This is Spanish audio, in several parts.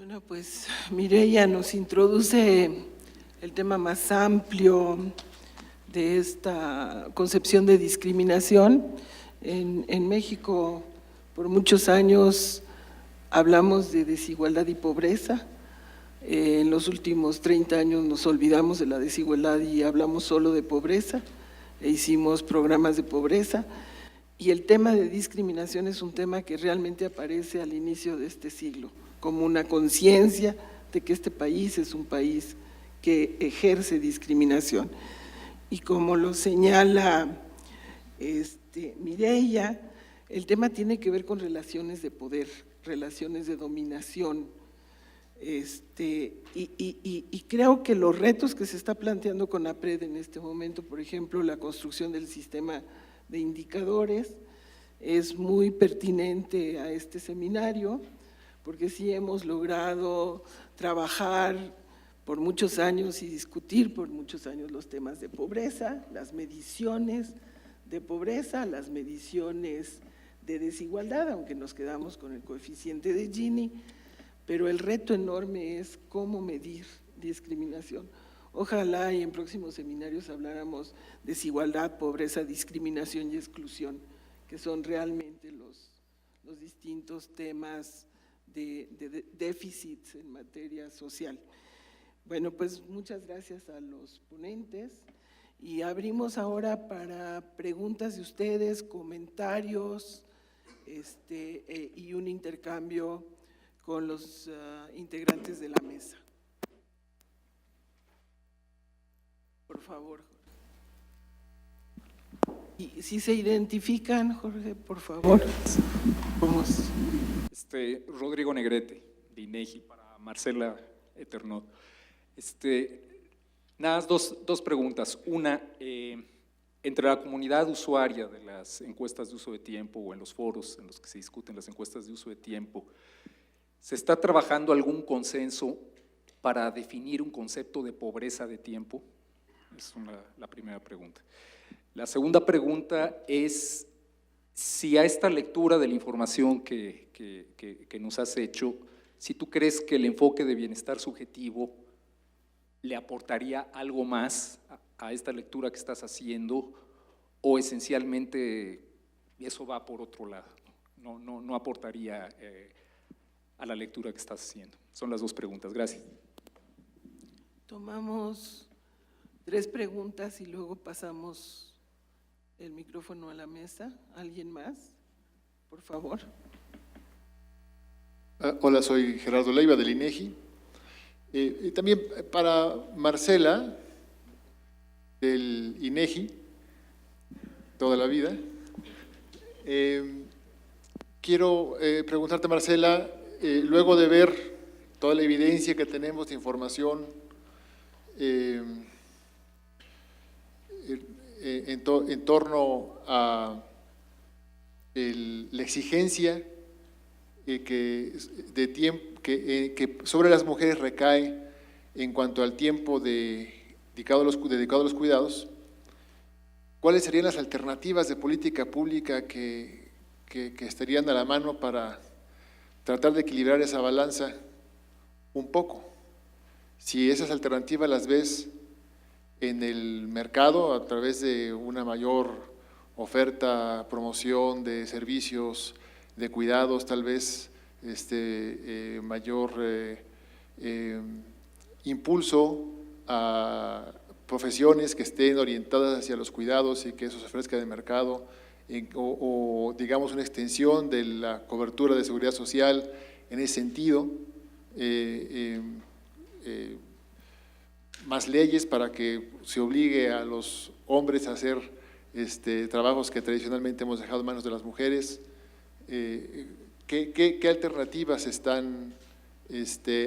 Bueno, pues Mireia nos introduce el tema más amplio de esta concepción de discriminación. En México, por muchos años, hablamos de desigualdad y pobreza. En los últimos 30 años nos olvidamos de la desigualdad y hablamos solo de pobreza, e hicimos programas de pobreza. Y el tema de discriminación es un tema que realmente aparece al inicio de este siglo, como una conciencia de que este país es un país que ejerce discriminación. Y como lo señala Mireia, el tema tiene que ver con relaciones de poder, relaciones de dominación. Y creo que los retos que se está planteando con APRED en este momento, por ejemplo, la construcción del sistema de indicadores, es muy pertinente a este seminario, porque sí hemos logrado trabajar por muchos años y discutir por muchos años los temas de pobreza, las mediciones de pobreza, las mediciones de desigualdad, aunque nos quedamos con el coeficiente de Gini, pero el reto enorme es cómo medir discriminación. Ojalá y en próximos seminarios habláramos de desigualdad, pobreza, discriminación y exclusión, que son realmente los distintos temas de déficits en materia social. Bueno, pues muchas gracias a los ponentes y abrimos ahora para preguntas de ustedes, comentarios y un intercambio con los integrantes de la mesa. Por favor. Y si se identifican, Jorge, por favor. Vamos. Rodrigo Negrete, de INEGI, para Marcela Eternot. Nada, dos preguntas. Una, entre la comunidad usuaria de las encuestas de uso de tiempo o en los foros en los que se discuten las encuestas de uso de tiempo, ¿se está trabajando algún consenso para definir un concepto de pobreza de tiempo? Es la primera pregunta. La segunda pregunta es si a esta lectura de la información que nos has hecho, si tú crees que el enfoque de bienestar subjetivo le aportaría algo más a esta lectura que estás haciendo, o esencialmente eso va por otro lado, no aportaría a la lectura que estás haciendo. Son las dos preguntas. Gracias. Tomamos 3 preguntas y luego pasamos el micrófono a la mesa. ¿Alguien más? Por favor. Hola, soy Gerardo Leiva del INEGI. También para Marcela, del INEGI, toda la vida. Quiero preguntarte, Marcela, luego de ver toda la evidencia que tenemos de información en torno a la exigencia que sobre las mujeres recae en cuanto al tiempo dedicado a los cuidados, ¿cuáles serían las alternativas de política pública que estarían a la mano para tratar de equilibrar esa balanza un poco? Si esas alternativas las ves en el mercado a través de una mayor oferta, promoción de servicios, de cuidados, tal vez mayor impulso a profesiones que estén orientadas hacia los cuidados y que eso se ofrezca de mercado, o digamos una extensión de la cobertura de seguridad social en ese sentido, más leyes para que se obligue a los hombres a hacer trabajos que tradicionalmente hemos dejado en manos de las mujeres. ¿Qué alternativas están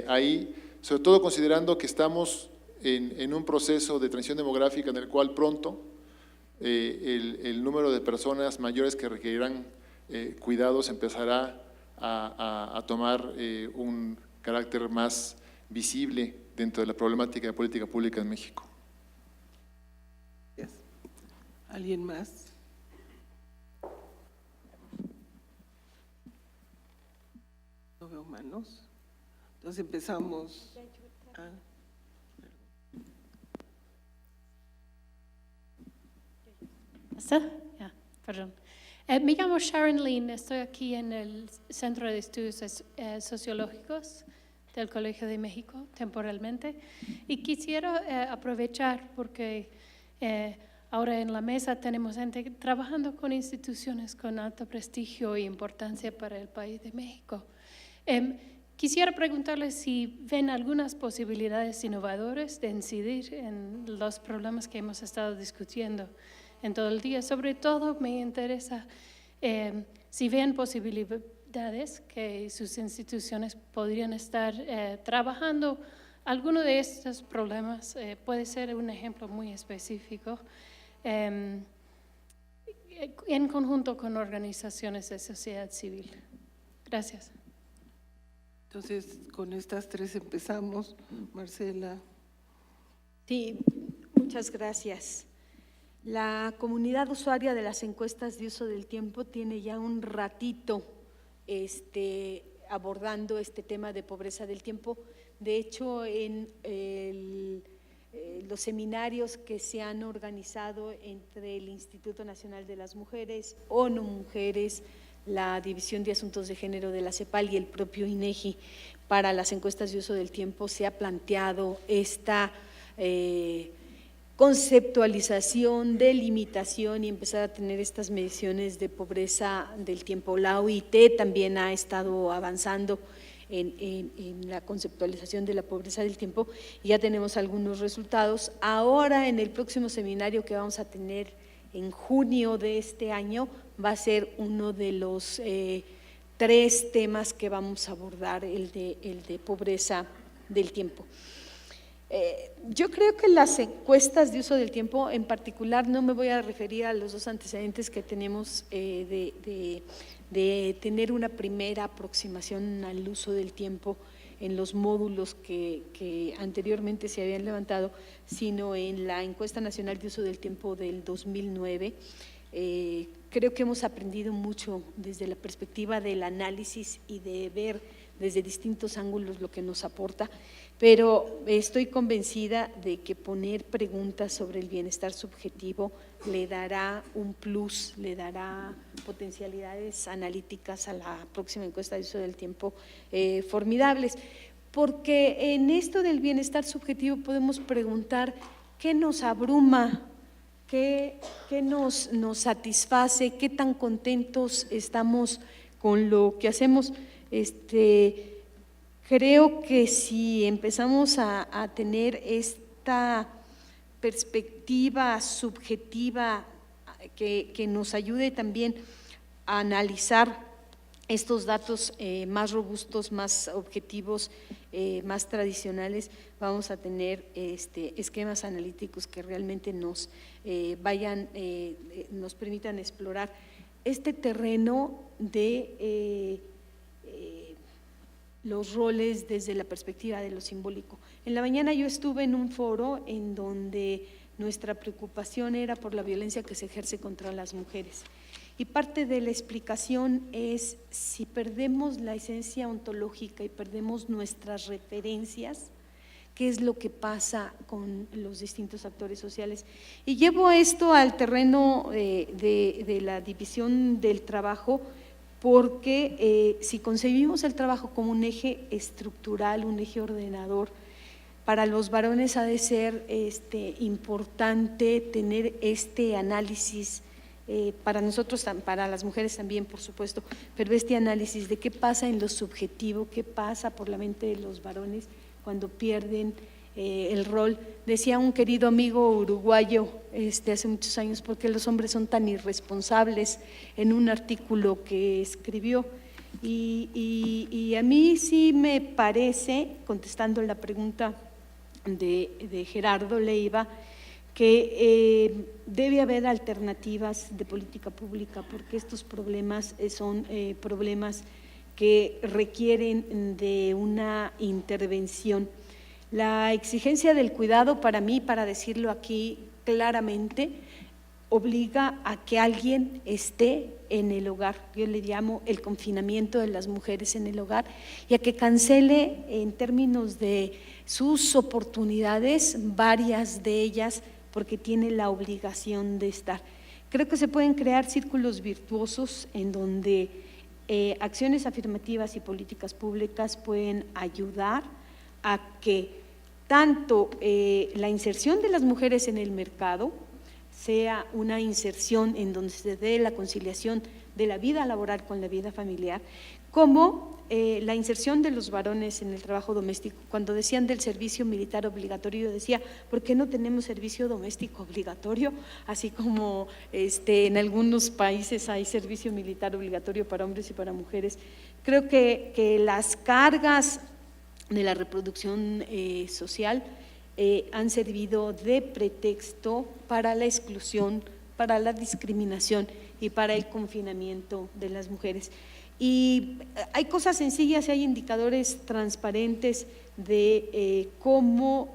ahí? Sobre todo considerando que estamos en un proceso de transición demográfica en el cual pronto el número de personas mayores que requerirán cuidados empezará a tomar un carácter más visible dentro de la problemática de política pública en México. ¿Alguien más? No veo manos. Entonces empezamos. Ah. ¿Está? Ya, perdón. Me llamo Sharon Lin, estoy aquí en el Centro de Estudios Sociológicos del Colegio de México, temporalmente, y quisiera aprovechar porque ahora en la mesa tenemos gente trabajando con instituciones con alto prestigio e importancia para el país de México. Quisiera preguntarles si ven algunas posibilidades innovadoras de incidir en los problemas que hemos estado discutiendo en todo el día. Sobre todo me interesa si ven posibilidades que sus instituciones podrían estar trabajando alguno de estos problemas. Puede ser un ejemplo muy específico en conjunto con organizaciones de sociedad civil. Gracias. Entonces, con estas tres empezamos. Marcela. Sí, muchas gracias. La comunidad usuaria de las encuestas de uso del tiempo tiene ya un ratito abordando este tema de pobreza del tiempo. De hecho, en los seminarios que se han organizado entre el Instituto Nacional de las Mujeres, ONU Mujeres, la División de Asuntos de Género de la CEPAL y el propio INEGI para las encuestas de uso del tiempo, se ha planteado esta conceptualización, delimitación y empezar a tener estas mediciones de pobreza del tiempo. La OIT también ha estado avanzando en la conceptualización de la pobreza del tiempo y ya tenemos algunos resultados. Ahora, en el próximo seminario que vamos a tener en junio de este año, va a ser uno de los 3 temas que vamos a abordar, el de pobreza del tiempo. Yo creo que las encuestas de uso del tiempo, en particular, no me voy a referir a los 2 antecedentes que tenemos de tener una primera aproximación al uso del tiempo en los módulos que anteriormente se habían levantado, sino en la encuesta nacional de uso del tiempo del 2009. Creo que hemos aprendido mucho desde la perspectiva del análisis y de ver desde distintos ángulos lo que nos aporta, pero estoy convencida de que poner preguntas sobre el bienestar subjetivo le dará un plus, le dará potencialidades analíticas a la próxima encuesta de uso del tiempo formidables, porque en esto del bienestar subjetivo podemos preguntar qué nos abruma, qué nos satisface, qué tan contentos estamos con lo que hacemos. Creo que si empezamos a tener esta perspectiva subjetiva que nos ayude también a analizar estos datos más robustos, más objetivos, más tradicionales, vamos a tener esquemas analíticos que realmente nos nos permitan explorar este terreno de los roles desde la perspectiva de lo simbólico. En la mañana yo estuve en un foro en donde nuestra preocupación era por la violencia que se ejerce contra las mujeres. Y parte de la explicación es si perdemos la esencia ontológica y perdemos nuestras referencias, qué es lo que pasa con los distintos actores sociales. Y llevo esto al terreno de la división del trabajo, porque si concebimos el trabajo como un eje estructural, un eje ordenador, para los varones ha de ser importante tener este análisis, para nosotros, para las mujeres también, por supuesto, pero este análisis de qué pasa en lo subjetivo, qué pasa por la mente de los varones cuando pierden el rol. Decía un querido amigo uruguayo hace muchos años, ¿por qué los hombres son tan irresponsables?, en un artículo que escribió. Y a mí sí me parece, contestando la pregunta de Gerardo Leiva, que debe haber alternativas de política pública, porque estos problemas son problemas que requieren de una intervención. La exigencia del cuidado, para mí, para decirlo aquí claramente, obliga a que alguien esté en el hogar. Yo le llamo el confinamiento de las mujeres en el hogar, y a que cancele en términos de sus oportunidades, varias de ellas, porque tiene la obligación de estar. Creo que se pueden crear círculos virtuosos en donde acciones afirmativas y políticas públicas pueden ayudar a que tanto la inserción de las mujeres en el mercado sea una inserción en donde se dé la conciliación de la vida laboral con la vida familiar, como la inserción de los varones en el trabajo doméstico. Cuando decían del servicio militar obligatorio, yo decía, ¿por qué no tenemos servicio doméstico obligatorio? Así como en algunos países hay servicio militar obligatorio para hombres y para mujeres. Creo que las cargas de la reproducción social han servido de pretexto para la exclusión, para la discriminación y para el confinamiento de las mujeres. Y hay cosas sencillas y hay indicadores transparentes de cómo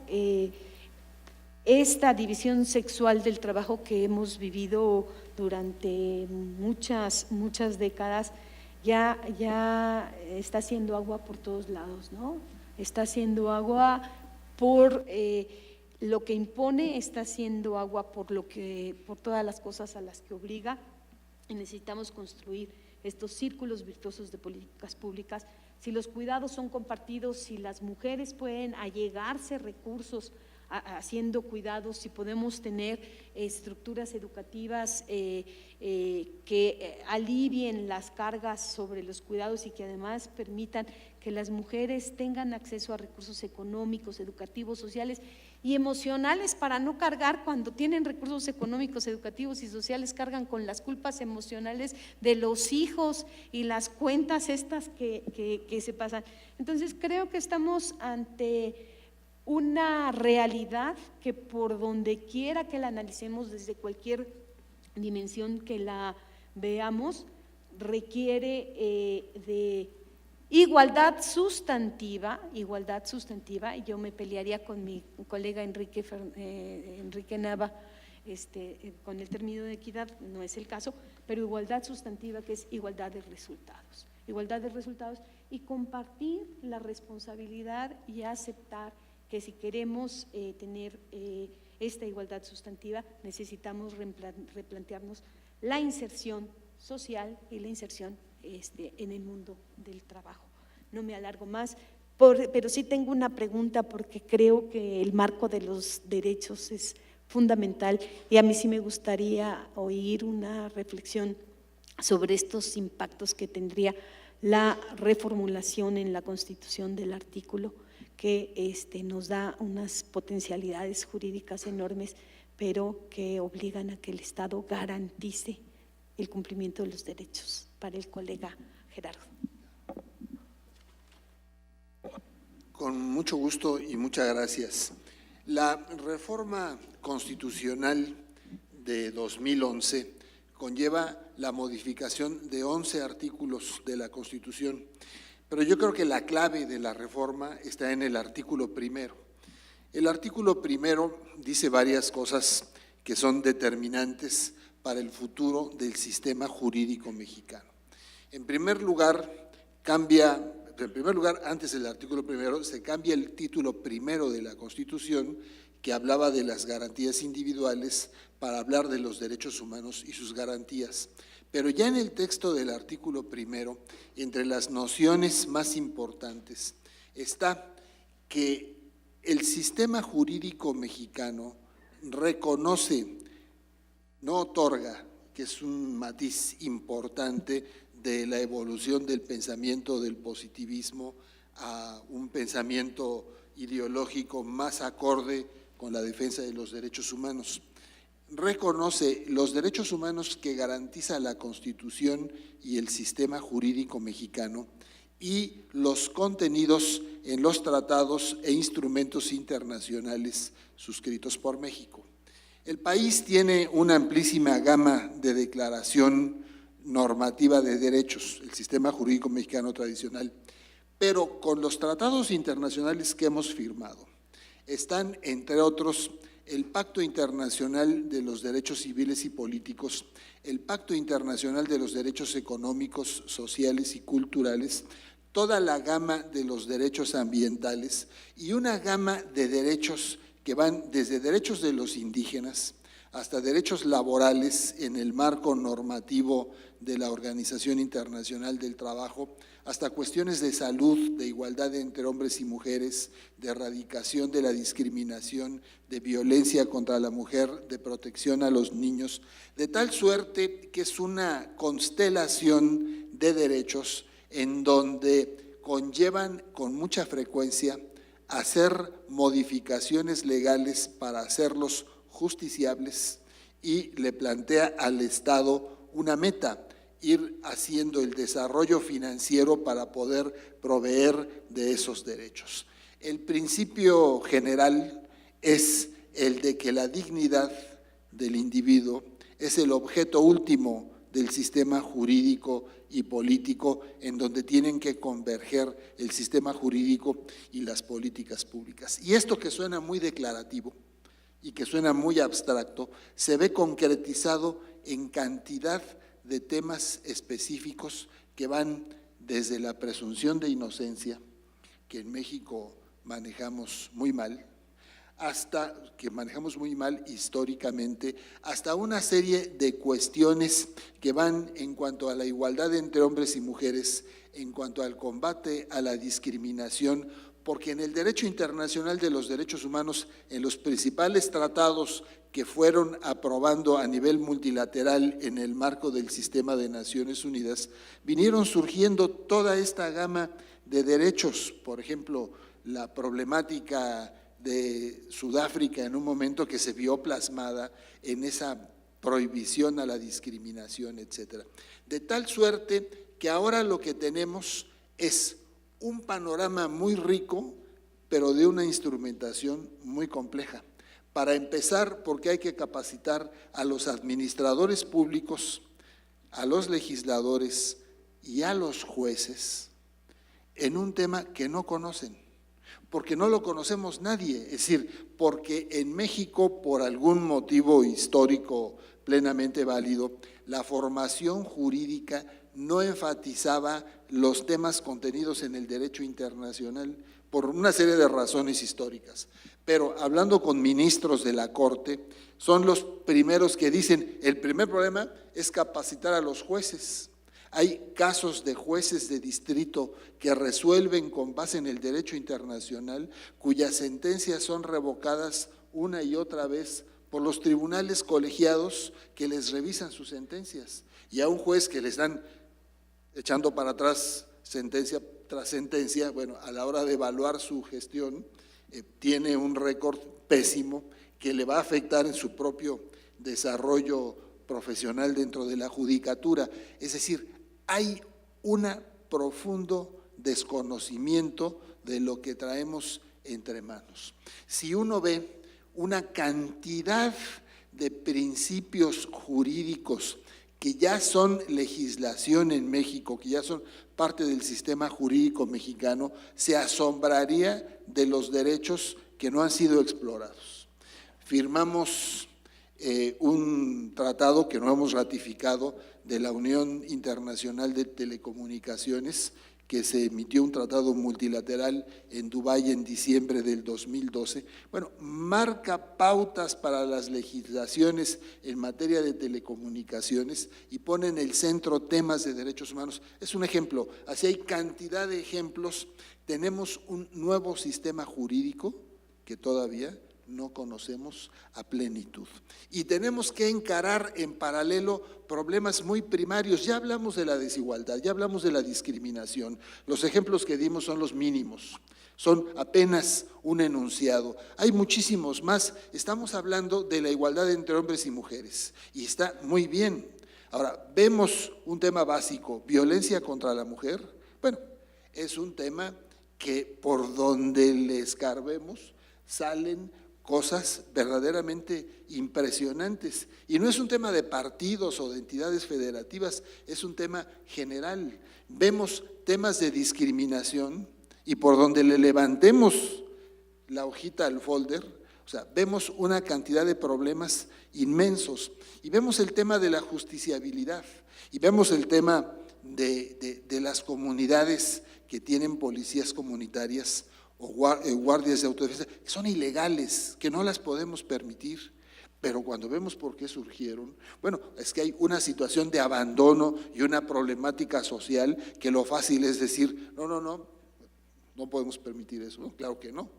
esta división sexual del trabajo que hemos vivido durante muchas décadas ya está haciendo agua por todos lados, ¿no? Está haciendo agua por lo que impone, está haciendo agua por todas las cosas a las que obliga, y necesitamos construir estos círculos virtuosos de políticas públicas. Si los cuidados son compartidos, si las mujeres pueden allegarse recursos haciendo cuidados, si podemos tener estructuras educativas que alivien las cargas sobre los cuidados y que además permitan que las mujeres tengan acceso a recursos económicos, educativos, sociales y emocionales para no cargar, cuando tienen recursos económicos, educativos y sociales, cargan con las culpas emocionales de los hijos y las cuentas estas que se pasan. Entonces creo que estamos ante una realidad que por donde quiera que la analicemos, desde cualquier dimensión que la veamos, requiere de igualdad sustantiva, y yo me pelearía con mi colega Enrique Nava con el término de equidad, no es el caso, pero igualdad sustantiva, que es igualdad de resultados y compartir la responsabilidad y aceptar que si queremos tener esta igualdad sustantiva, necesitamos replantearnos la inserción social y la inserción en el mundo del trabajo. No me alargo más, pero sí tengo una pregunta, porque creo que el marco de los derechos es fundamental y a mí sí me gustaría oír una reflexión sobre estos impactos que tendría la reformulación en la Constitución del artículo, que nos da unas potencialidades jurídicas enormes, pero que obligan a que el Estado garantice el cumplimiento de los derechos. Para el colega Gerardo. Con mucho gusto y muchas gracias. La reforma constitucional de 2011 conlleva la modificación de 11 artículos de la Constitución, pero yo creo que la clave de la reforma está en el artículo primero. El artículo primero dice varias cosas que son determinantes para el futuro del sistema jurídico mexicano. En primer lugar, antes del artículo primero, se cambia el título primero de la Constitución, que hablaba de las garantías individuales, para hablar de los derechos humanos y sus garantías. Pero ya en el texto del artículo primero, entre las nociones más importantes, está que el sistema jurídico mexicano reconoce, no otorga, que es un matiz importante de la evolución del pensamiento del positivismo a un pensamiento ideológico más acorde con la defensa de los derechos humanos. Reconoce los derechos humanos que garantiza la Constitución y el sistema jurídico mexicano y los contenidos en los tratados e instrumentos internacionales suscritos por México. El país tiene una amplísima gama de declaración normativa de derechos, el sistema jurídico mexicano tradicional, pero con los tratados internacionales que hemos firmado están, entre otros, el Pacto Internacional de los Derechos Civiles y Políticos, el Pacto Internacional de los Derechos Económicos, Sociales y Culturales, toda la gama de los derechos ambientales y una gama de derechos que van desde derechos de los indígenas hasta derechos laborales en el marco normativo de la Organización Internacional del Trabajo, hasta cuestiones de salud, de igualdad entre hombres y mujeres, de erradicación de la discriminación, de violencia contra la mujer, de protección a los niños, de tal suerte que es una constelación de derechos en donde conllevan con mucha frecuencia hacer modificaciones legales para hacerlos justiciables y le plantea al Estado una meta, ir haciendo el desarrollo financiero para poder proveer de esos derechos. El principio general es el de que la dignidad del individuo es el objeto último del sistema jurídico y político en donde tienen que converger el sistema jurídico y las políticas públicas. Y esto que suena muy declarativo y que suena muy abstracto, se ve concretizado en cantidad de temas específicos que van desde la presunción de inocencia, que en México manejamos muy mal, históricamente, hasta una serie de cuestiones que van en cuanto a la igualdad entre hombres y mujeres, en cuanto al combate a la discriminación, porque en el derecho internacional de los derechos humanos, en los principales tratados que fueron aprobando a nivel multilateral en el marco del sistema de Naciones Unidas, vinieron surgiendo toda esta gama de derechos, por ejemplo, la problemática de Sudáfrica en un momento que se vio plasmada en esa prohibición a la discriminación, etcétera. De tal suerte que ahora lo que tenemos es un panorama muy rico, pero de una instrumentación muy compleja. Para empezar, porque hay que capacitar a los administradores públicos, a los legisladores y a los jueces en un tema que no conocen, porque no lo conocemos nadie, es decir, porque en México, por algún motivo histórico plenamente válido, la formación jurídica no enfatizaba los temas contenidos en el derecho internacional por una serie de razones históricas. Pero hablando con ministros de la Corte, son los primeros que dicen, el primer problema es capacitar a los jueces. Hay casos de jueces de distrito que resuelven con base en el derecho internacional, cuyas sentencias son revocadas una y otra vez por los tribunales colegiados que les revisan sus sentencias. Y a un juez que les dan echando para atrás sentencia tras sentencia, bueno, a la hora de evaluar su gestión, tiene un récord pésimo que le va a afectar en su propio desarrollo profesional dentro de la judicatura. Es decir, hay un profundo desconocimiento de lo que traemos entre manos. Si uno ve una cantidad de principios jurídicos que ya son legislación en México, que ya son parte del sistema jurídico mexicano, se asombraría de los derechos que no han sido explorados. Firmamos un tratado que no hemos ratificado de la Unión Internacional de Telecomunicaciones, que se emitió un tratado multilateral en Dubái en diciembre del 2012, bueno, marca pautas para las legislaciones en materia de telecomunicaciones y pone en el centro temas de derechos humanos. Es un ejemplo, así hay cantidad de ejemplos. Tenemos un nuevo sistema jurídico que todavía no conocemos a plenitud. Y tenemos que encarar en paralelo problemas muy primarios. Ya hablamos de la desigualdad, ya hablamos de la discriminación. Los ejemplos que dimos son los mínimos, son apenas un enunciado. Hay muchísimos más. Estamos hablando de la igualdad entre hombres y mujeres y está muy bien. Ahora, vemos un tema básico, violencia contra la mujer. Bueno, es un tema que por donde le escarbemos salen cosas verdaderamente impresionantes. Y no es un tema de partidos o de entidades federativas, es un tema general. Vemos temas de discriminación y por donde le levantemos la hojita al folder, o sea, vemos una cantidad de problemas inmensos y vemos el tema de la justiciabilidad y vemos el tema de las comunidades que tienen policías comunitarias o guardias de autodefensa, que son ilegales, que no las podemos permitir. Pero cuando vemos por qué surgieron, bueno, es que hay una situación de abandono y una problemática social que lo fácil es decir, no podemos permitir eso. No, claro que no.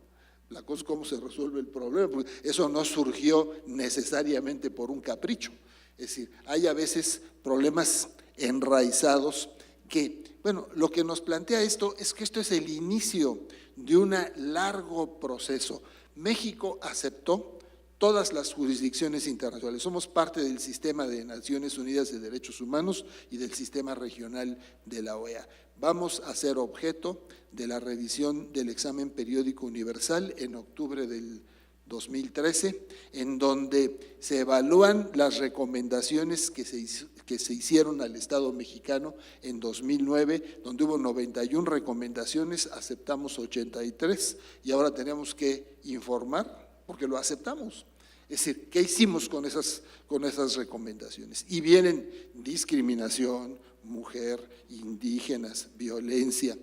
La cosa es cómo se resuelve el problema, porque eso no surgió necesariamente por un capricho. Es decir, hay a veces problemas enraizados que, bueno, lo que nos plantea esto es que esto es el inicio de un largo proceso. México aceptó todas las jurisdicciones internacionales. Somos parte del sistema de Naciones Unidas de Derechos Humanos y del sistema regional de la OEA. Vamos a ser objeto de la revisión del examen periódico universal en octubre del 2013, en donde se evalúan las recomendaciones que se hicieron al Estado mexicano en 2009, donde hubo 91 recomendaciones, aceptamos 83 y ahora tenemos que informar porque lo aceptamos. Es decir, ¿qué hicimos con esas recomendaciones? Y vienen discriminación, mujer, indígenas, violencia.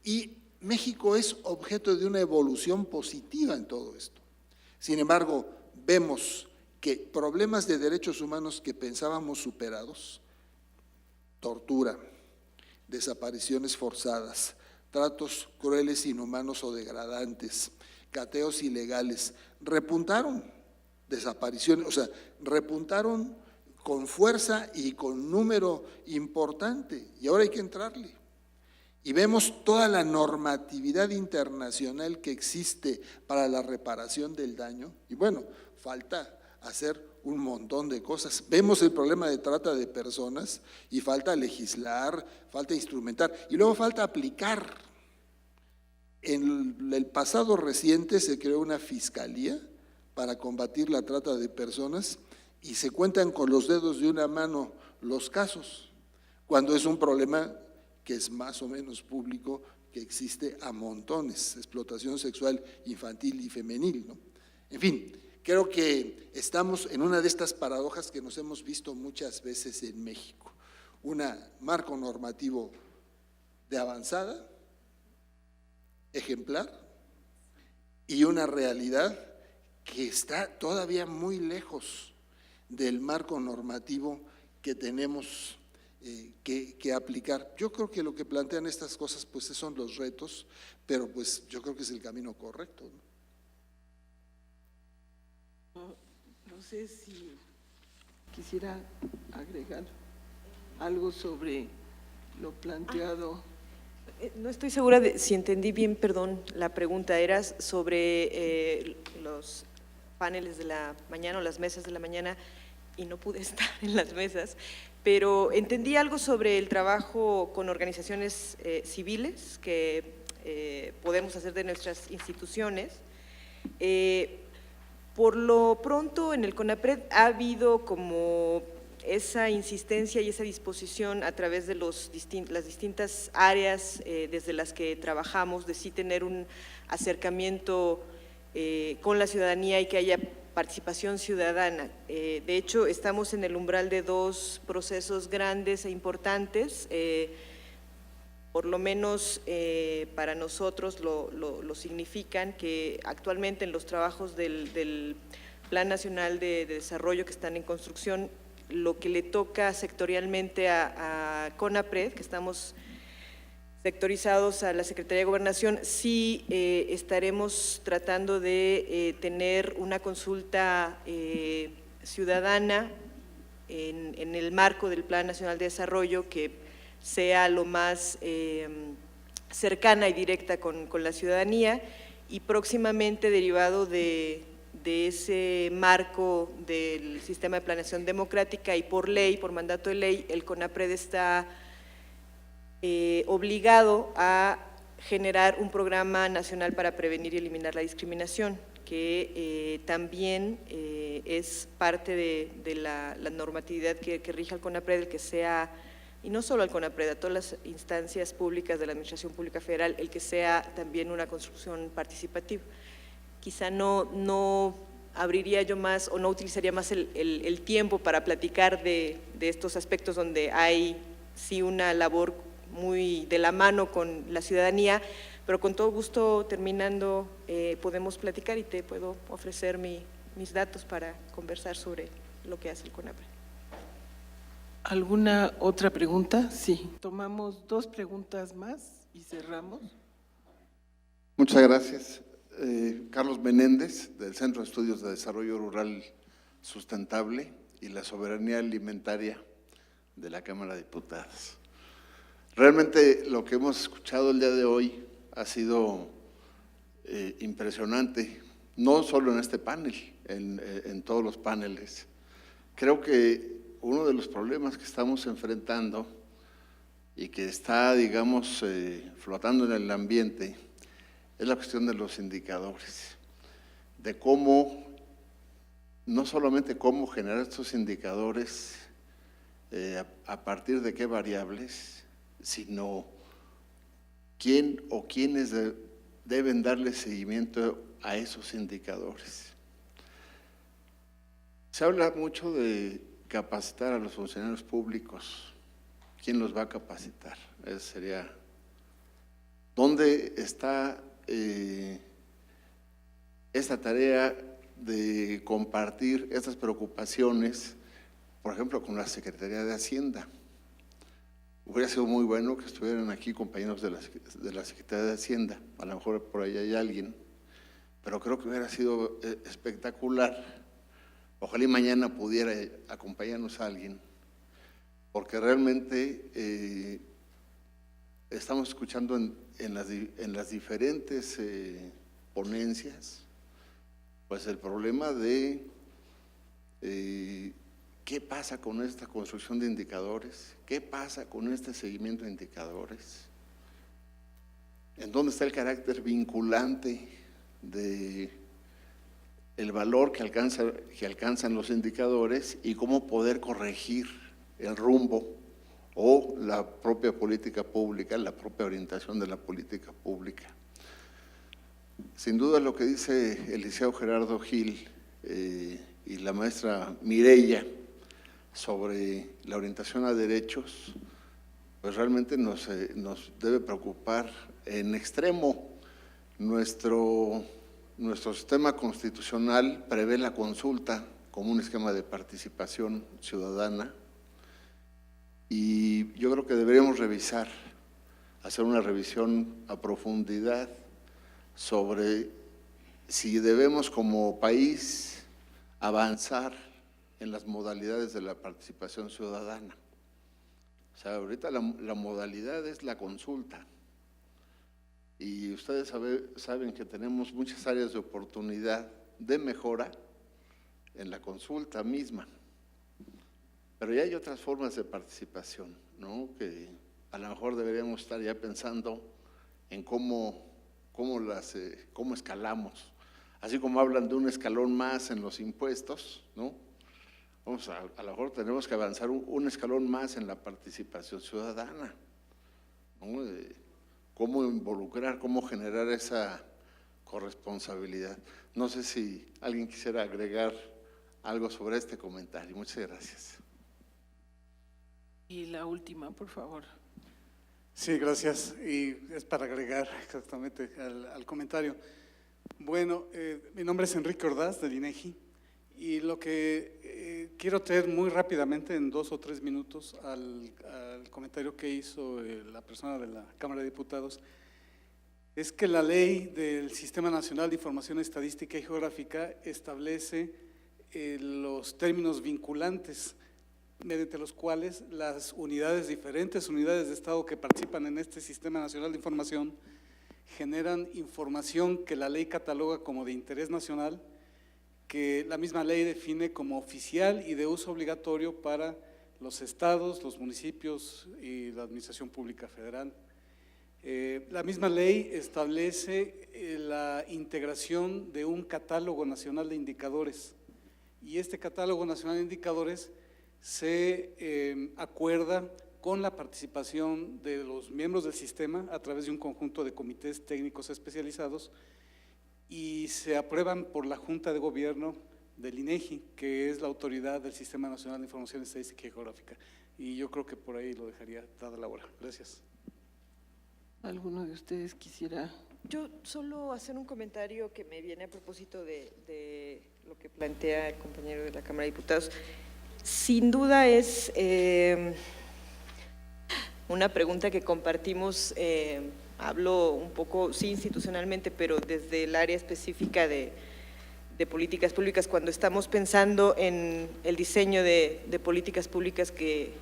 Y México es objeto de una evolución positiva en todo esto. Sin embargo, vemos que problemas de derechos humanos que pensábamos superados, tortura, desapariciones forzadas, tratos crueles, inhumanos o degradantes, cateos ilegales, repuntaron. Desapariciones, o sea, repuntaron con fuerza y con número importante y ahora hay que entrarle. Y vemos toda la normatividad internacional que existe para la reparación del daño y bueno, falta hacer un montón de cosas. Vemos el problema de trata de personas y falta legislar, falta instrumentar y luego falta aplicar. En el pasado reciente se creó una fiscalía para combatir la trata de personas y se cuentan con los dedos de una mano los casos, cuando es un problema que es más o menos público, que existe a montones, explotación sexual infantil y femenil, ¿no? En fin, creo que estamos en una de estas paradojas que nos hemos visto muchas veces en México, un marco normativo de avanzada, ejemplar, y una realidad que está todavía muy lejos del marco normativo que tenemos que aplicar. Yo creo que lo que plantean estas cosas pues son los retos, pero pues yo creo que es el camino correcto, ¿no? No sé si quisiera agregar algo sobre lo planteado. No estoy segura de si entendí bien, perdón, la pregunta era sobre los paneles de la mañana o las mesas de la mañana y no pude estar en las mesas, pero entendí algo sobre el trabajo con organizaciones civiles que podemos hacer de nuestras instituciones. Por lo pronto en el CONAPRED ha habido como esa insistencia y esa disposición a través de las distintas áreas desde las que trabajamos, de sí tener un acercamiento con la ciudadanía y que haya participación ciudadana. De hecho, estamos en el umbral de dos procesos grandes e importantes, por lo menos para nosotros lo significan, que actualmente en los trabajos del Plan Nacional de Desarrollo que están en construcción, lo que le toca sectorialmente a CONAPRED, que estamos sectorizados a la Secretaría de Gobernación, sí estaremos tratando de tener una consulta ciudadana en el marco del Plan Nacional de Desarrollo que sea lo más cercana y directa con la ciudadanía, y próximamente derivado de ese marco del sistema de planeación democrática y por ley, por mandato de ley, el CONAPRED está obligado a generar un programa nacional para prevenir y eliminar la discriminación, que también es parte de la normatividad que rige al CONAPRED, el que sea, y no solo al CONAPRED, a todas las instancias públicas de la Administración Pública Federal, el que sea también una construcción participativa. Quizá no abriría yo más o no utilizaría más el tiempo para platicar de estos aspectos donde hay sí una labor muy de la mano con la ciudadanía, pero con todo gusto terminando podemos platicar y te puedo ofrecer mis datos para conversar sobre lo que hace el CONAPRED. ¿Alguna otra pregunta? Sí. Tomamos 2 preguntas más y cerramos. Muchas gracias. Carlos Menéndez, del Centro de Estudios de Desarrollo Rural Sustentable y la Soberanía Alimentaria de la Cámara de Diputados. Realmente lo que hemos escuchado el día de hoy ha sido impresionante, no solo en este panel, en todos los paneles. Creo que uno de los problemas que estamos enfrentando y que está, digamos, flotando en el ambiente es la cuestión de los indicadores, de cómo, no solamente cómo generar estos indicadores, a partir de qué variables, sino quién o quiénes deben darle seguimiento a esos indicadores. Se habla mucho de capacitar a los funcionarios públicos. ¿Quién los va a capacitar? Eso sería, ¿dónde está esta tarea de compartir estas preocupaciones, por ejemplo, con la Secretaría de Hacienda? Hubiera sido muy bueno que estuvieran aquí compañeros de la Secretaría de Hacienda, a lo mejor por ahí hay alguien, pero creo que hubiera sido espectacular. Ojalá y mañana pudiera acompañarnos a alguien, porque realmente estamos escuchando en las diferentes ponencias, pues el problema de qué pasa con esta construcción de indicadores, qué pasa con este seguimiento de indicadores, en dónde está el carácter vinculante de el valor que alcanzan los indicadores y cómo poder corregir el rumbo o la propia política pública, la propia orientación de la política pública. Sin duda lo que dice el licenciado Gerardo Gil y la maestra Mireya sobre la orientación a derechos, pues realmente nos debe preocupar en extremo. Nuestro sistema constitucional prevé la consulta como un esquema de participación ciudadana y yo creo que deberíamos hacer una revisión a profundidad sobre si debemos como país avanzar en las modalidades de la participación ciudadana. O sea, ahorita la modalidad es la consulta. Y ustedes saben que tenemos muchas áreas de oportunidad de mejora en la consulta misma. Pero ya hay otras formas de participación, ¿no? Que a lo mejor deberíamos estar ya pensando en cómo escalamos. Así como hablan de un escalón más en los impuestos, ¿no? A lo mejor tenemos que avanzar un escalón más en la participación ciudadana, ¿no? Cómo involucrar, cómo generar esa corresponsabilidad. No sé si alguien quisiera agregar algo sobre este comentario. Muchas gracias. Y la última, por favor. Sí, gracias. Y es para agregar exactamente al comentario. Bueno, mi nombre es Enrique Ordaz, del INEGI, y lo que quiero traer muy rápidamente, en 2 o 3 minutos, al comentario que hizo la persona de la Cámara de Diputados, es que la ley del Sistema Nacional de Información Estadística y Geográfica establece los términos vinculantes mediante los cuales las diferentes unidades de Estado que participan en este Sistema Nacional de Información generan información que la ley cataloga como de interés nacional, que la misma ley define como oficial y de uso obligatorio para los estados, los municipios y la Administración Pública Federal. La misma ley establece la integración de un catálogo nacional de indicadores, y este catálogo nacional de indicadores se acuerda con la participación de los miembros del sistema a través de un conjunto de comités técnicos especializados, y y se aprueban por la Junta de Gobierno del INEGI, que es la autoridad del Sistema Nacional de Información Estadística y Geográfica. Y yo creo que por ahí lo dejaría dada la hora. Gracias. ¿Alguno de ustedes quisiera? Yo solo hacer un comentario que me viene a propósito de lo que plantea el compañero de la Cámara de Diputados. Sin duda es una pregunta que compartimos, hablo un poco, sí, institucionalmente, pero desde el área específica de políticas públicas, cuando estamos pensando en el diseño de políticas públicas que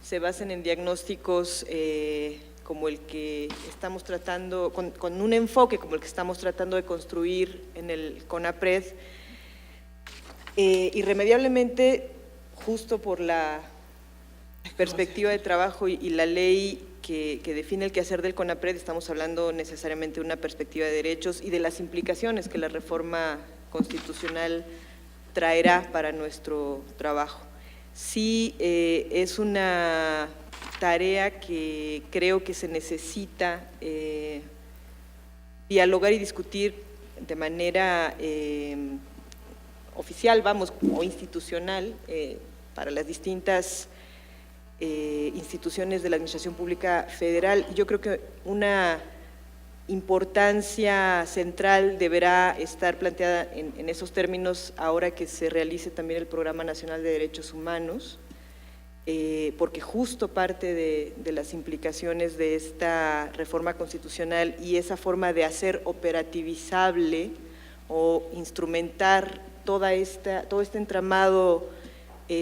se basen en diagnósticos como el que estamos tratando, con un enfoque como el que estamos tratando de construir en el CONAPRED, irremediablemente, justo por la perspectiva de trabajo y la ley que define el quehacer del CONAPRED, estamos hablando necesariamente de una perspectiva de derechos y de las implicaciones que la reforma constitucional traerá para nuestro trabajo. Sí, es una tarea que creo que se necesita dialogar y discutir de manera oficial, vamos, o institucional, para las distintas instituciones de la Administración Pública Federal. Yo creo que una importancia central deberá estar planteada en esos términos ahora que se realice también el Programa Nacional de Derechos Humanos, porque justo parte de las implicaciones de esta reforma constitucional y esa forma de hacer operativizable o instrumentar todo este entramado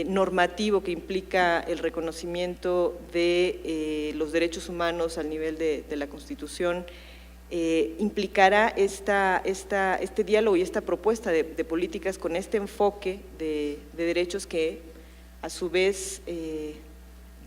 normativo que implica el reconocimiento de los derechos humanos al nivel de la Constitución, implicará este diálogo y esta propuesta de políticas con este enfoque de derechos que a su vez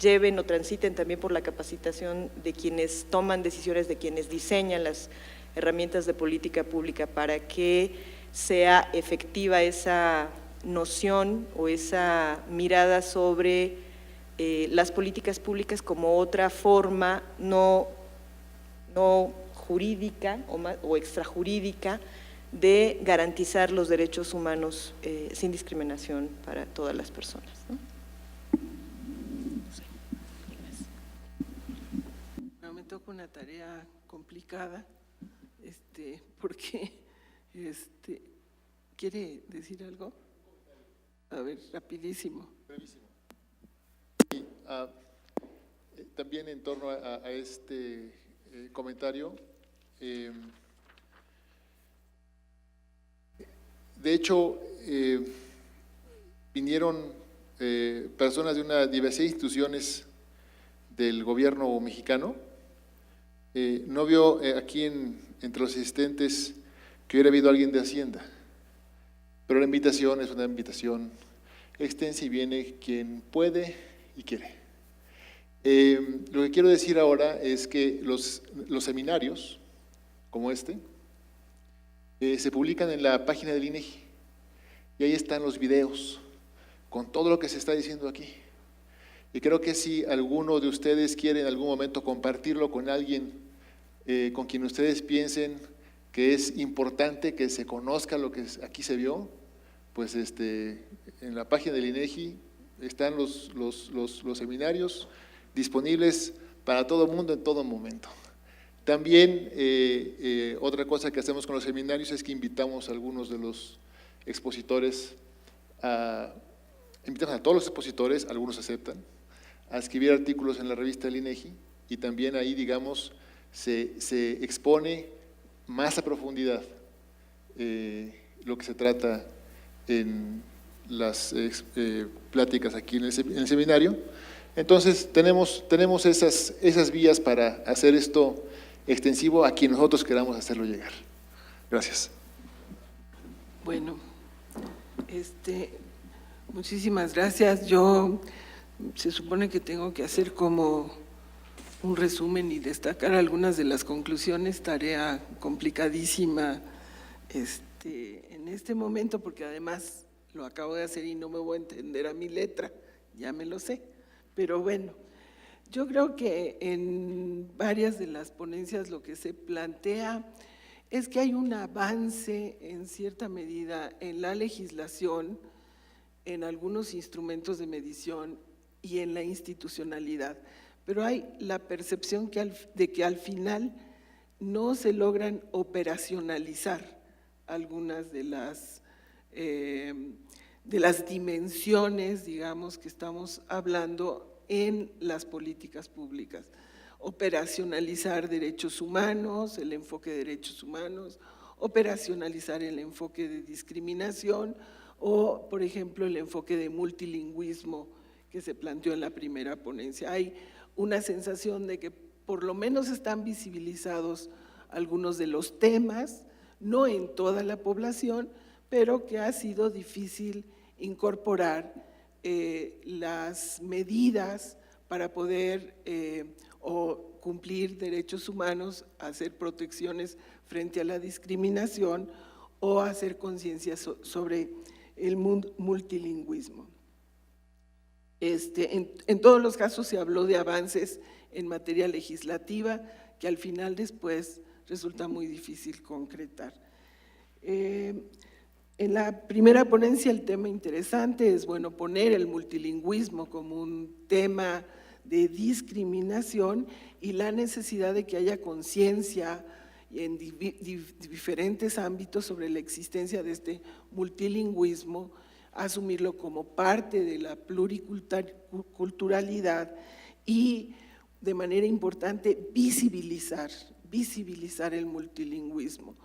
lleven o transiten también por la capacitación de quienes toman decisiones, de quienes diseñan las herramientas de política pública para que sea efectiva esa noción o esa mirada sobre las políticas públicas como otra forma no jurídica o extrajurídica de garantizar los derechos humanos sin discriminación para todas las personas, ¿no? No, me toca una tarea complicada, porque, ¿quiere decir algo? A ver, rapidísimo. Brevísimo. Y, también en torno a este comentario, de hecho, vinieron personas de una diversidad de instituciones del gobierno mexicano. No veo aquí entre los asistentes que hubiera habido alguien de Hacienda, pero la invitación es una invitación extensa y viene quien puede y quiere. Lo que quiero decir ahora es que los seminarios como este se publican en la página del INEGI y ahí están los videos con todo lo que se está diciendo aquí. Y creo que si alguno de ustedes quiere en algún momento compartirlo con alguien con quien ustedes piensen que es importante que se conozca lo que aquí se vio, pues en la página del INEGI están los seminarios disponibles para todo el mundo en todo momento. También otra cosa que hacemos con los seminarios es que invitamos a algunos de los expositores, invitamos a todos los expositores, algunos aceptan, a escribir artículos en la revista del INEGI y también ahí, digamos, se expone más a profundidad lo que se trata en las pláticas aquí en el seminario. Entonces tenemos esas vías para hacer esto extensivo a quien nosotros queramos hacerlo llegar. Gracias. Bueno, muchísimas gracias. Yo se supone que tengo que hacer como un resumen y destacar algunas de las conclusiones, tarea complicadísima en este momento, porque además lo acabo de hacer y no me voy a entender a mi letra, ya me lo sé. Pero bueno, yo creo que en varias de las ponencias lo que se plantea es que hay un avance en cierta medida en la legislación, en algunos instrumentos de medición y en la institucionalidad, pero hay la percepción de que al final no se logran operacionalizar algunas de las dimensiones, digamos, que estamos hablando en las políticas públicas. Operacionalizar derechos humanos, el enfoque de derechos humanos, operacionalizar el enfoque de discriminación o, por ejemplo, el enfoque de multilingüismo que se planteó en la primera ponencia. Hay una sensación de que por lo menos están visibilizados algunos de los temas, no en toda la población, pero que ha sido difícil incorporar las medidas para poder o cumplir derechos humanos, hacer protecciones frente a la discriminación o hacer conciencia sobre el multilingüismo. En todos los casos se habló de avances en materia legislativa que al final después resulta muy difícil concretar. En la primera ponencia el tema interesante es, bueno, poner el multilingüismo como un tema de discriminación y la necesidad de que haya conciencia en diferentes ámbitos sobre la existencia de este multilingüismo, asumirlo como parte de la pluriculturalidad y, de manera importante, visibilizar el multilingüismo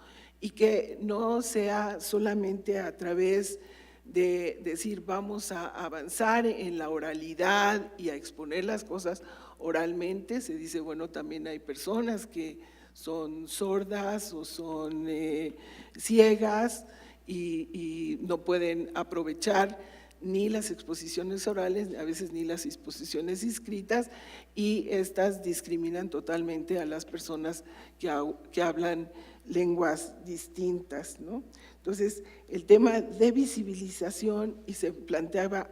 y que no sea solamente a través de decir vamos a avanzar en la oralidad y a exponer las cosas oralmente. Se dice, bueno, también hay personas que son sordas o son ciegas y no pueden aprovechar ni las exposiciones orales, a veces ni las exposiciones escritas, y estas discriminan totalmente a las personas que hablan lenguas distintas, ¿no? Entonces, el tema de visibilización, y se planteaba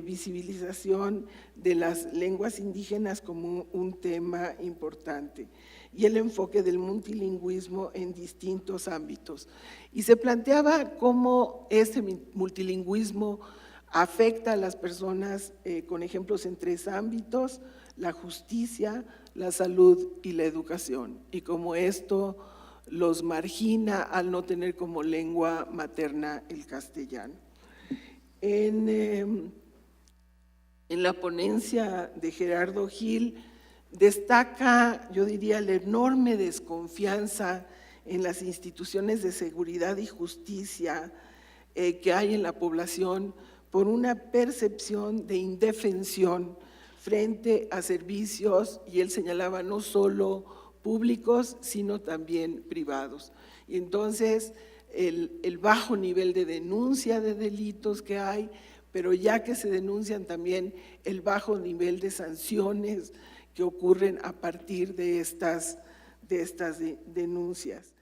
visibilización de las lenguas indígenas como un tema importante, y el enfoque del multilingüismo en distintos ámbitos. Y se planteaba cómo este multilingüismo afecta a las personas con ejemplos en 3 ámbitos: la justicia, la salud y la educación, y cómo esto los margina al no tener como lengua materna el castellano. En la ponencia de Gerardo Gil destaca, yo diría, la enorme desconfianza en las instituciones de seguridad y justicia que hay en la población por una percepción de indefensión frente a servicios, y él señalaba no solo públicos, sino también privados. Y entonces el bajo nivel de denuncia de delitos que hay, pero ya que se denuncian también el bajo nivel de sanciones que ocurren a partir de estas denuncias.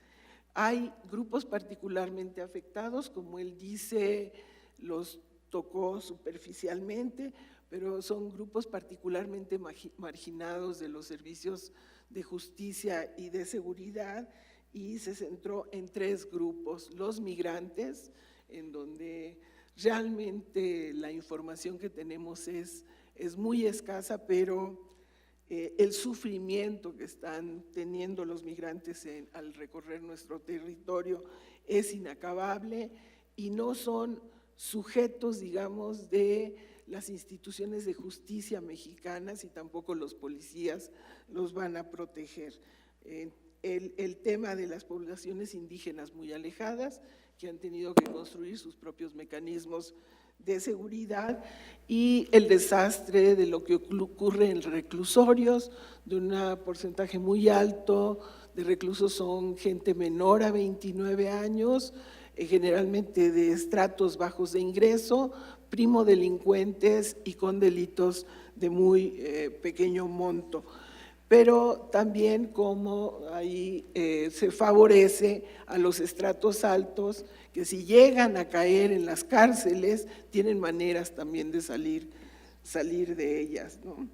Hay grupos particularmente afectados, como él dice, los tocó superficialmente, pero son grupos particularmente marginados de los servicios de justicia y de seguridad, y se centró en 3 grupos: los migrantes, en donde realmente la información que tenemos es muy escasa, pero el sufrimiento que están teniendo los migrantes al recorrer nuestro territorio es inacabable, y no son sujetos, digamos, de las instituciones de justicia mexicanas, y tampoco los policías los van a proteger. El tema de las poblaciones indígenas muy alejadas, que han tenido que construir sus propios mecanismos de seguridad, y el desastre de lo que ocurre en reclusorios, de un porcentaje muy alto de reclusos son gente menor a 29 años, generalmente de estratos bajos de ingreso, primodelincuentes y con delitos de muy pequeño monto. Pero también como ahí se favorece a los estratos altos, que si llegan a caer en las cárceles, tienen maneras también de salir de ellas, ¿no?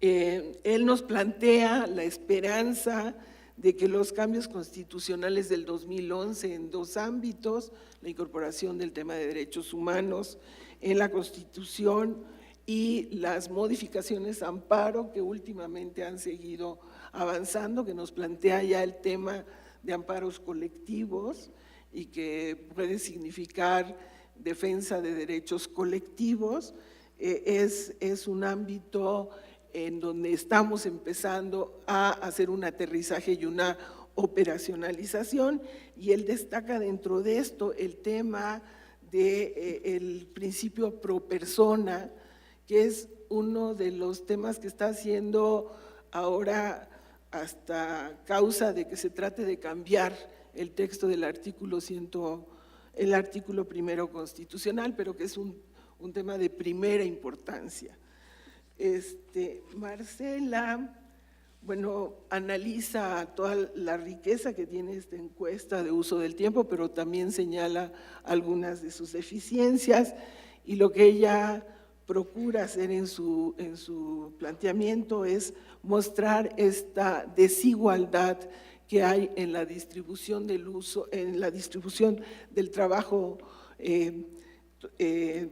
Él nos plantea la esperanza de que los cambios constitucionales del 2011 en dos ámbitos, la incorporación del tema de derechos humanos en la Constitución y las modificaciones amparo que últimamente han seguido avanzando, que nos plantea ya el tema de amparos colectivos y que puede significar defensa de derechos colectivos, es un ámbito en donde estamos empezando a hacer un aterrizaje y una operacionalización, y él destaca dentro de esto el tema del principio pro persona, que es uno de los temas que está haciendo ahora hasta causa de que se trate de cambiar el texto del artículo primero constitucional, pero que es un tema de primera importancia. Marcela, bueno, analiza toda la riqueza que tiene esta encuesta de uso del tiempo, pero también señala algunas de sus deficiencias, y lo que ella procura hacer en su planteamiento es mostrar esta desigualdad que hay en la distribución del trabajo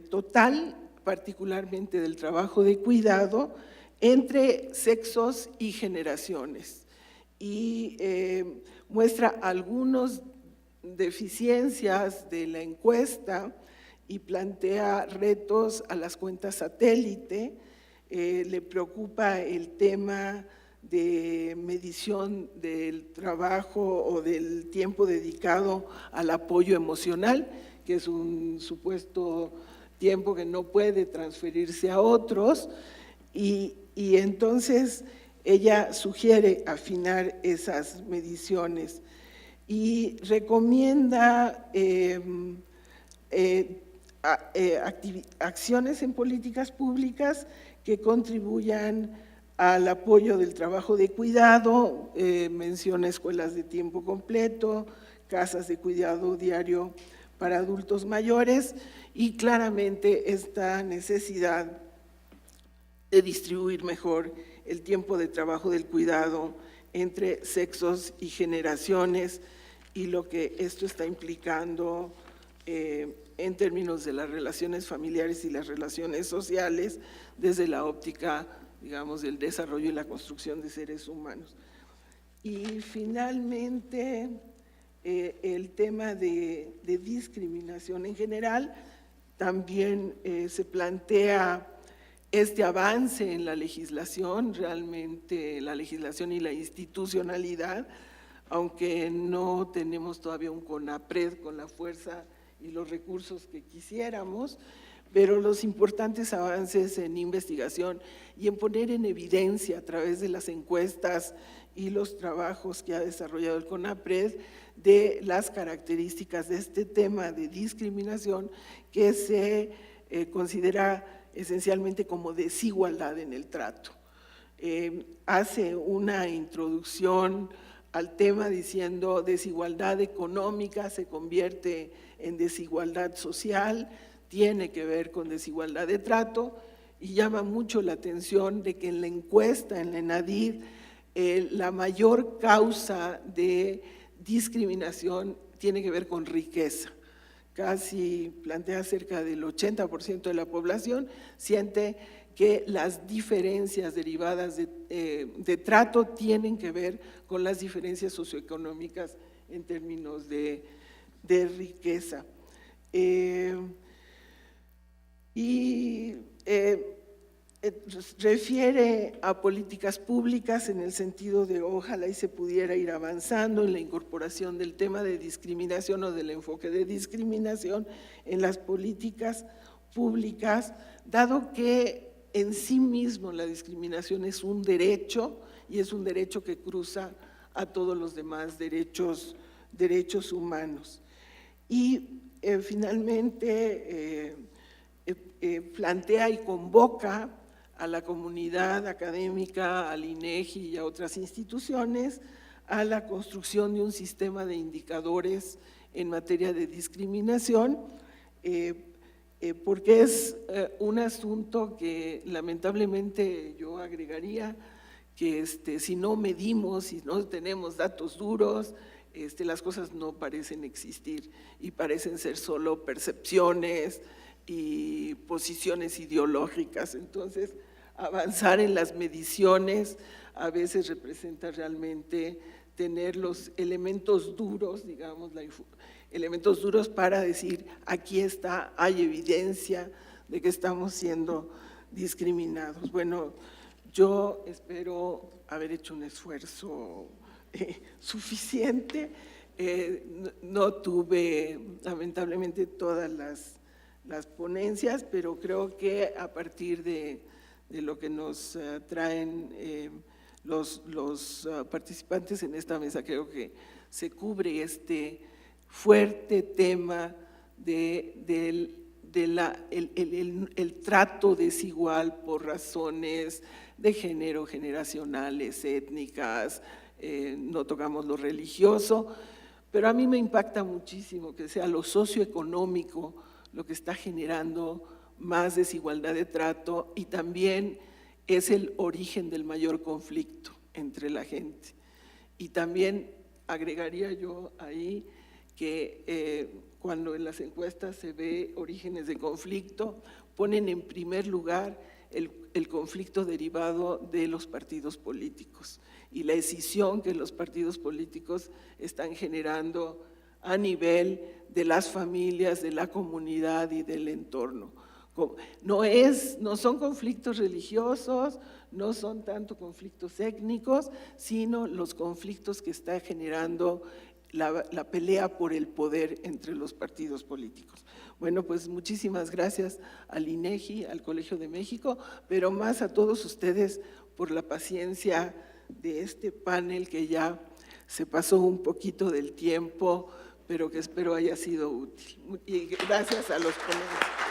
total, particularmente del trabajo de cuidado, entre sexos y generaciones. Y muestra algunas deficiencias de la encuesta y plantea retos a las cuentas satélite. Le preocupa el tema de medición del trabajo o del tiempo dedicado al apoyo emocional, que es un supuesto tiempo que no puede transferirse a otros, y entonces ella sugiere afinar esas mediciones y recomienda acciones en políticas públicas que contribuyan al apoyo del trabajo de cuidado, menciona escuelas de tiempo completo, casas de cuidado diario para adultos mayores, y claramente esta necesidad de distribuir mejor el tiempo de trabajo del cuidado entre sexos y generaciones, y lo que esto está implicando en términos de las relaciones familiares y las relaciones sociales desde la óptica, digamos, del desarrollo y la construcción de seres humanos. Y finalmente, el tema de discriminación en general, también se plantea este avance en la legislación, realmente la legislación y la institucionalidad, aunque no tenemos todavía un CONAPRED con la fuerza y los recursos que quisiéramos, pero los importantes avances en investigación y en poner en evidencia a través de las encuestas y los trabajos que ha desarrollado el CONAPRED de las características de este tema de discriminación que se considera esencialmente como desigualdad en el trato. Hace una introducción al tema diciendo desigualdad económica se convierte en desigualdad social, tiene que ver con desigualdad de trato, y llama mucho la atención de que en la encuesta, en la ENADIR, la mayor causa de discriminación tiene que ver con riqueza. Casi plantea cerca del 80% de la población siente que las diferencias derivadas de trato tienen que ver con las diferencias socioeconómicas en términos de riqueza. Refiere a políticas públicas en el sentido de ojalá y se pudiera ir avanzando en la incorporación del tema de discriminación o del enfoque de discriminación en las políticas públicas, dado que en sí mismo la discriminación es un derecho y es un derecho que cruza a todos los demás derechos humanos. Y finalmente plantea y convoca a la comunidad académica, al INEGI y a otras instituciones a la construcción de un sistema de indicadores en materia de discriminación, porque es un asunto que lamentablemente yo agregaría que si no medimos, si no tenemos datos duros, las cosas no parecen existir y parecen ser solo percepciones y posiciones ideológicas. Entonces, avanzar en las mediciones a veces representa realmente tener los elementos duros, digamos, elementos duros para decir, aquí está, hay evidencia de que estamos siendo discriminados. Bueno, yo espero haber hecho un esfuerzo suficiente. No tuve, lamentablemente, todas las ponencias, pero creo que a partir de lo que nos traen los participantes en esta mesa, creo que se cubre este fuerte tema del trato desigual por razones de género, generacionales, étnicas, no tocamos lo religioso, pero a mí me impacta muchísimo que sea lo socioeconómico lo que está generando más desigualdad de trato y también es el origen del mayor conflicto entre la gente. Y también agregaría yo ahí que cuando en las encuestas se ve orígenes de conflicto, ponen en primer lugar el conflicto derivado de los partidos políticos y la escisión que los partidos políticos están generando a nivel de las familias, de la comunidad y del entorno. No son conflictos religiosos, no son tanto conflictos étnicos, sino los conflictos que está generando la pelea por el poder entre los partidos políticos. Bueno, pues muchísimas gracias al INEGI, al Colegio de México, pero más a todos ustedes por la paciencia de este panel que ya se pasó un poquito del tiempo, pero que espero haya sido útil. Y gracias a los ponentes.